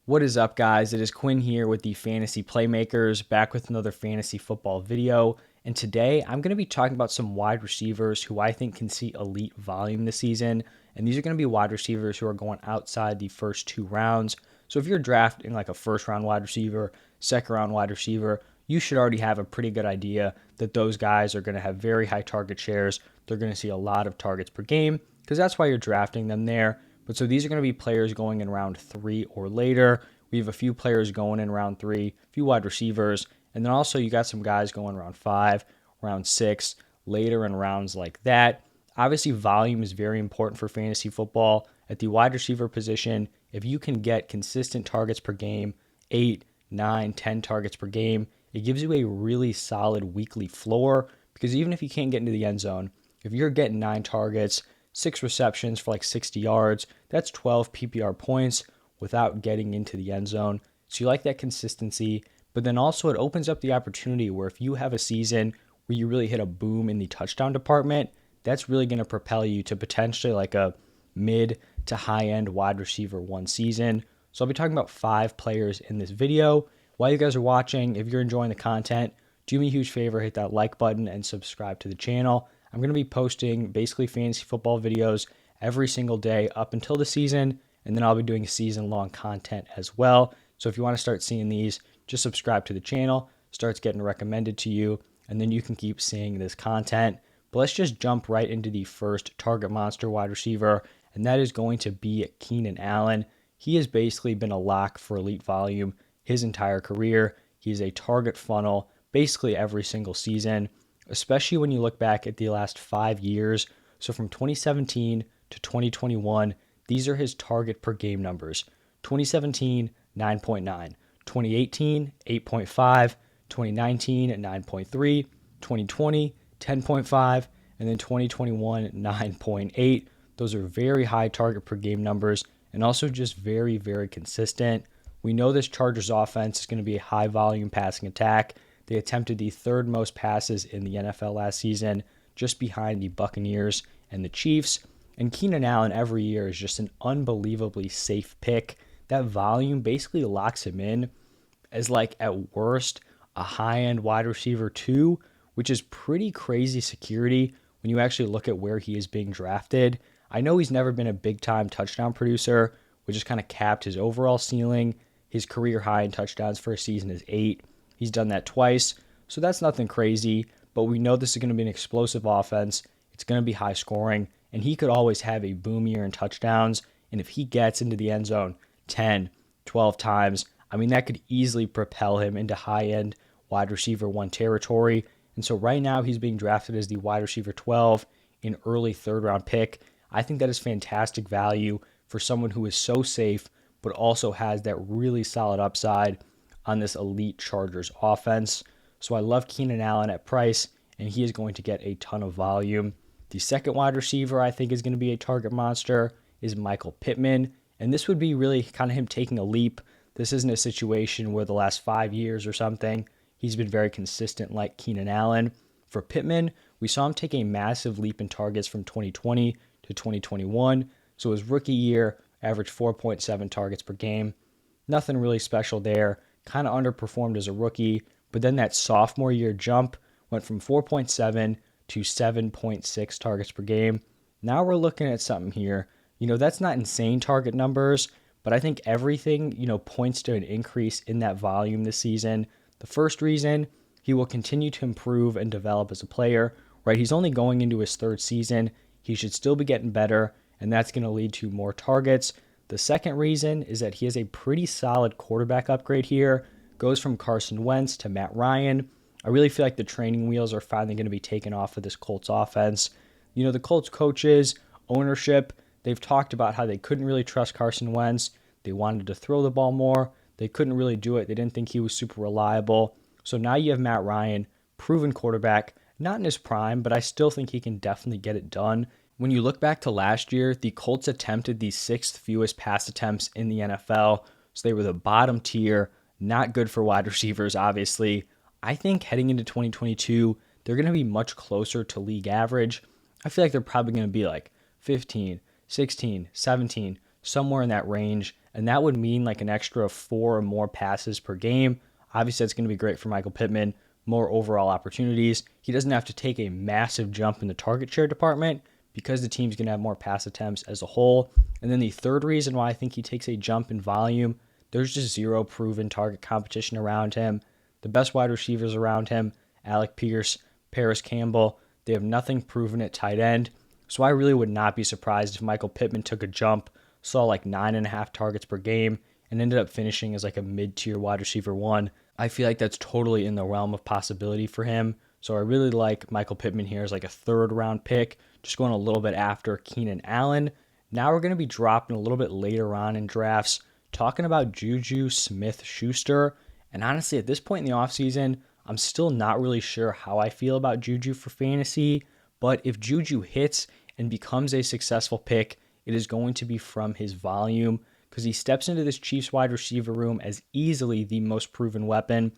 What is up, guys? It is Quinn here with the Fantasy Playmakers, back with another fantasy football video. And today I'm going to be talking about some wide receivers who I think can see elite volume this season. And these are going to be wide receivers who are going outside the first two rounds. So if you're drafting like a first round wide receiver, second round wide receiver, you should already have a pretty good idea that those guys are going to have very high target shares. They're going to see a lot of targets per game because that's why you're drafting them there. But so these are going to be players going in round 3 or later. We have a few players going in round 3, a few wide receivers, and then also you got some guys going round 5, round 6, later in rounds like that. Obviously, volume is very important for fantasy football. At the wide receiver position, if you can get consistent targets per game, 8, 9, 10 targets per game, it gives you a really solid weekly floor because even if you can't get into the end zone, if you're getting 9 targets, 6 receptions for like 60 yards, that's 12 PPR points without getting into the end zone. So you like that consistency, but then also it opens up the opportunity where if you have a season where you really hit a boom in the touchdown department, that's really going to propel you to potentially like a mid to high end wide receiver one season. So I'll be talking about 5 players in this video. While you guys are watching, if you're enjoying the content, do me a huge favor, hit that like button and subscribe to the channel. I'm going to be posting basically fantasy football videos every single day up until the season, and then I'll be doing season-long content as well. So if you want to start seeing these, just subscribe to the channel, starts getting recommended to you, and then you can keep seeing this content. But let's just jump right into the first target monster wide receiver, and that is going to be Keenan Allen. He has basically been a lock for elite volume his entire career. He's a target funnel basically every single season, especially when you look back at the last 5 years. So from 2017 to 2021, these are his target per game numbers. 2017, 9.9. 2018, 8.5. 2019, 9.3. 2020, 10.5. And then 2021, 9.8. Those are very high target per game numbers and also just very, very consistent. We know this Chargers offense is going to be a high volume passing attack. They attempted the 3rd most passes in the NFL last season, just behind the Buccaneers and the Chiefs. And Keenan Allen every year is just an unbelievably safe pick. That volume basically locks him in as like at worst a high-end wide receiver 2, which is pretty crazy security when you actually look at where he is being drafted. I know he's never been a big-time touchdown producer, which has kind of capped his overall ceiling. His career high in touchdowns for a season is 8. He's done that twice, so that's nothing crazy, but we know this is going to be an explosive offense. It's going to be high scoring, and he could always have a boom year in touchdowns, and if he gets into the end zone 10, 12 times, I mean, that could easily propel him into high-end wide receiver 1 territory. And so right now he's being drafted as the wide receiver 12 in early 3rd round pick. I think that is fantastic value for someone who is so safe, but also has that really solid upside on this elite Chargers offense. So I love Keenan Allen at price, and he is going to get a ton of volume. The second wide receiver I think is going to be a target monster is Michael Pittman, and this would be really kind of him taking a leap. This isn't a situation where the last 5 years or something, he's been very consistent like Keenan Allen. For Pittman, we saw him take a massive leap in targets from 2020 to 2021. So his rookie year averaged 4.7 targets per game. Nothing really special there. Kind of underperformed as a rookie, but then that sophomore year jump went from 4.7 to 7.6 targets per game. Now we're looking at something here. That's not insane target numbers, but I think everything, points to an increase in that volume this season. The first reason, he will continue to improve and develop as a player, right? He's only going into his 3rd season. He should still be getting better, and that's going to lead to more targets. The second reason is that he has a pretty solid quarterback upgrade here. Goes from Carson Wentz to Matt Ryan. I really feel like the training wheels are finally going to be taken off of this Colts offense. The Colts coaches, ownership, they've talked about how they couldn't really trust Carson Wentz. They wanted to throw the ball more. They couldn't really do it. They didn't think he was super reliable. So now you have Matt Ryan, proven quarterback, not in his prime, but I still think he can definitely get it done. When you look back to last year, the Colts attempted the 6th fewest pass attempts in the NFL, so they were the bottom tier, not good for wide receivers, obviously. I think heading into 2022, they're going to be much closer to league average. I feel like they're probably going to be like 15, 16, 17, somewhere in that range. And that would mean like an extra 4 or more passes per game. Obviously, that's going to be great for Michael Pittman, more overall opportunities. He doesn't have to take a massive jump in the target share department because the team's going to have more pass attempts as a whole. And then the third reason why I think he takes a jump in volume, there's just zero proven target competition around him. The best wide receivers around him, Alec Pierce, Paris Campbell, they have nothing proven at tight end. So I really would not be surprised if Michael Pittman took a jump, saw like 9.5 targets per game, and ended up finishing as like a mid-tier wide receiver one. I feel like that's totally in the realm of possibility for him. So I really like Michael Pittman here as like a third round pick, just going a little bit after Keenan Allen. Now we're going to be dropping a little bit later on in drafts, talking about Juju Smith-Schuster. And honestly, at this point in the offseason, I'm still not really sure how I feel about Juju for fantasy. But if Juju hits and becomes a successful pick, it is going to be from his volume, because he steps into this Chiefs wide receiver room as easily the most proven weapon.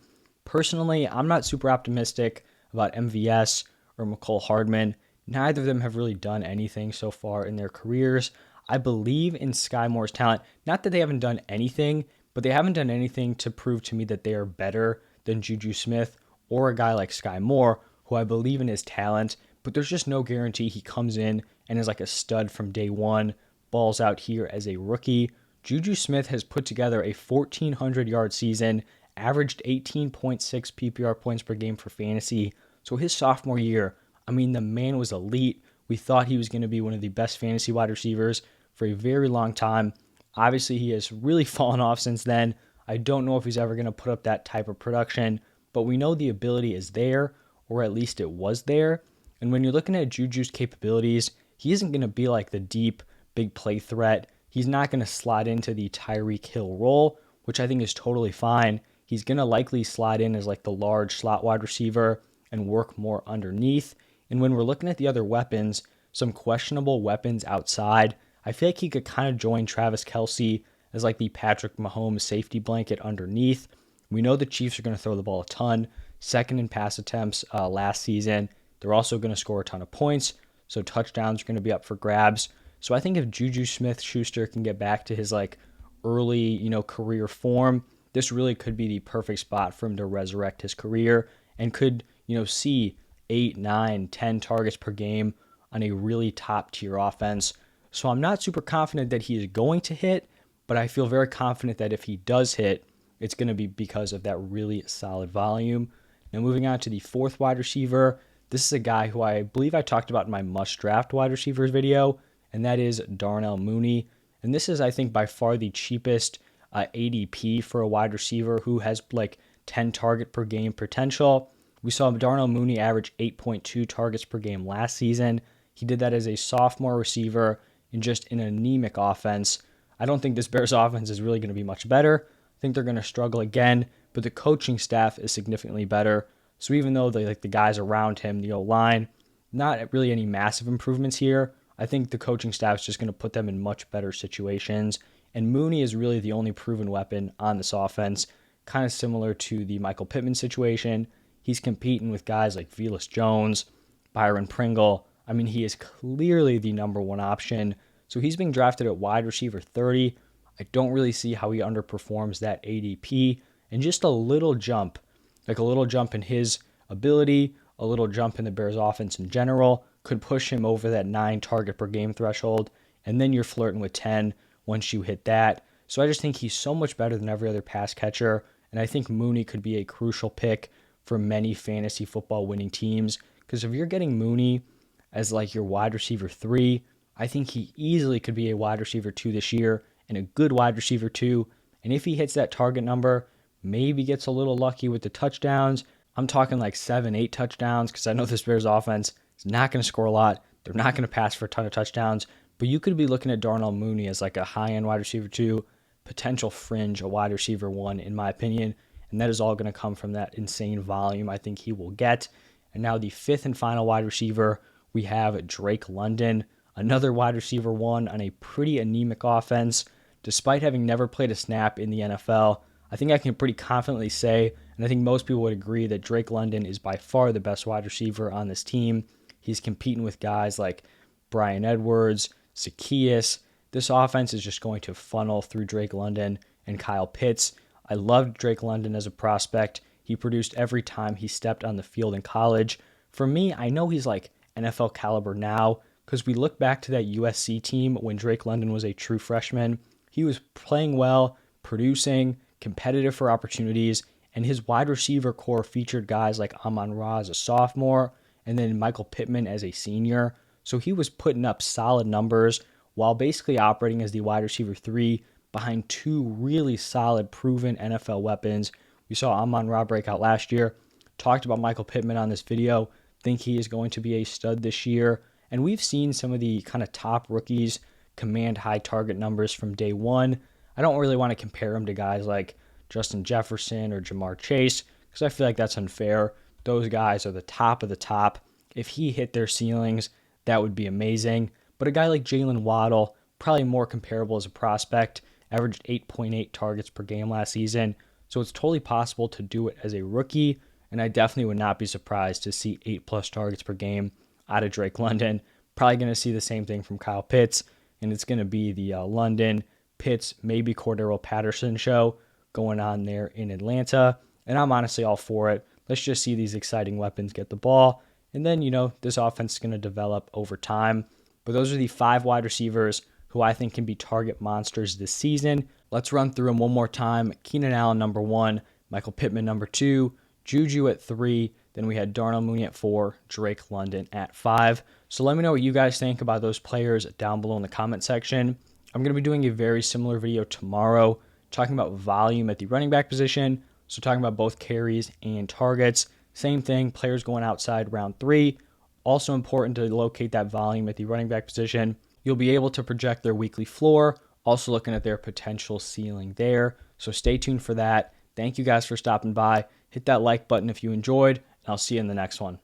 Personally, I'm not super optimistic about MVS or McCole Hardman. Neither of them have really done anything so far in their careers. I believe in Sky Moore's talent. Not that they haven't done anything, but they haven't done anything to prove to me that they are better than Juju Smith or a guy like Sky Moore, who I believe in his talent, but there's just no guarantee he comes in and is like a stud from day one, balls out here as a rookie. Juju Smith has put together a 1,400-yard season, averaged 18.6 PPR points per game for fantasy. So his sophomore year, I mean, the man was elite. We thought he was going to be one of the best fantasy wide receivers for a very long time. Obviously, he has really fallen off since then. I don't know if he's ever going to put up that type of production, but we know the ability is there, or at least it was there. And when you're looking at Juju's capabilities, he isn't going to be like the deep, big play threat. He's not going to slide into the Tyreek Hill role, which I think is totally fine. He's going to likely slide in as like the large slot wide receiver and work more underneath. And when we're looking at the other weapons, some questionable weapons outside, I feel like he could kind of join Travis Kelce as like the Patrick Mahomes safety blanket underneath. We know the Chiefs are going to throw the ball a ton, second in pass attempts last season. They're also going to score a ton of points, so touchdowns are going to be up for grabs. So I think if Juju Smith-Schuster can get back to his like early, career form, this really could be the perfect spot for him to resurrect his career and could, see 8, 9, 10 targets per game on a really top tier offense. So I'm not super confident that he is going to hit, but I feel very confident that if he does hit, it's going to be because of that really solid volume. Now moving on to the fourth wide receiver, this is a guy who I believe I talked about in my must draft wide receivers video, and that is Darnell Mooney. And this is, I think, by far the cheapest ADP for a wide receiver who has like 10 target per game potential. We saw Darnell Mooney average 8.2 targets per game last season. He did that as a sophomore receiver in just an anemic offense. I don't think this Bears offense is really going to be much better. I think they're going to struggle again, but the coaching staff is significantly better. So even though the guys around him, the O-line, not really any massive improvements here, I think the coaching staff is just going to put them in much better situations. And Mooney is really the only proven weapon on this offense, kind of similar to the Michael Pittman situation. He's competing with guys like Velus Jones, Byron Pringle. I mean, he is clearly the number one option. So he's being drafted at wide receiver 30. I don't really see how he underperforms that ADP. And just a little jump, like a little jump in his ability, a little jump in the Bears offense in general, could push him over that 9 target per game threshold. And then you're flirting with 10 once you hit that. So I just think he's so much better than every other pass catcher. And I think Mooney could be a crucial pick for many fantasy football winning teams. Because if you're getting Mooney as like your wide receiver 3, I think he easily could be a wide receiver 2 this year and a good wide receiver 2. And if he hits that target number, maybe gets a little lucky with the touchdowns. I'm talking like 7, 8 touchdowns because I know this Bears offense is not going to score a lot. They're not going to pass for a ton of touchdowns. But you could be looking at Darnell Mooney as like a high-end wide receiver 2, potential fringe, a wide receiver 1, in my opinion. And that is all going to come from that insane volume I think he will get. And now the fifth and final wide receiver, we have Drake London, another wide receiver 1 on a pretty anemic offense. Despite having never played a snap in the NFL, I think I can pretty confidently say, and I think most people would agree, that Drake London is by far the best wide receiver on this team. He's competing with guys like Brian Edwards, Zacchaeus, this offense is just going to funnel through Drake London and Kyle Pitts. I loved Drake London as a prospect. He produced every time he stepped on the field in college. For me, I know he's like NFL caliber now because we look back to that USC team when Drake London was a true freshman. He was playing well, producing, competitive for opportunities, and his wide receiver core featured guys like Amon-Ra as a sophomore and then Michael Pittman as a senior. So he was putting up solid numbers while basically operating as the wide receiver 3 behind two really solid, proven NFL weapons. We saw Amon-Ra break out last year. Talked about Michael Pittman on this video. Think he is going to be a stud this year. And we've seen some of the kind of top rookies command high target numbers from day one. I don't really want to compare him to guys like Justin Jefferson or Jamar Chase because I feel like that's unfair. Those guys are the top of the top. If he hit their ceilings, that would be amazing. But a guy like Jalen Waddle, probably more comparable as a prospect, averaged 8.8 targets per game last season. So it's totally possible to do it as a rookie, and I definitely would not be surprised to see 8+ targets per game out of Drake London. Probably going to see the same thing from Kyle Pitts, and it's going to be the London, Pitts, maybe Cordero Patterson show going on there in Atlanta, and I'm honestly all for it. Let's just see these exciting weapons get the ball, and then, this offense is going to develop over time. But those are the 5 wide receivers who I think can be target monsters this season. Let's run through them one more time. Keenan Allen, number 1. Michael Pittman, number 2. Juju at 3. Then we had Darnell Mooney at 4. Drake London at 5. So let me know what you guys think about those players down below in the comment section. I'm going to be doing a very similar video tomorrow talking about volume at the running back position. So talking about both carries and targets. Same thing, players going outside round 3. Also important to locate that volume at the running back position. You'll be able to project their weekly floor, also looking at their potential ceiling there. So stay tuned for that. Thank you guys for stopping by. Hit that like button if you enjoyed, and I'll see you in the next one.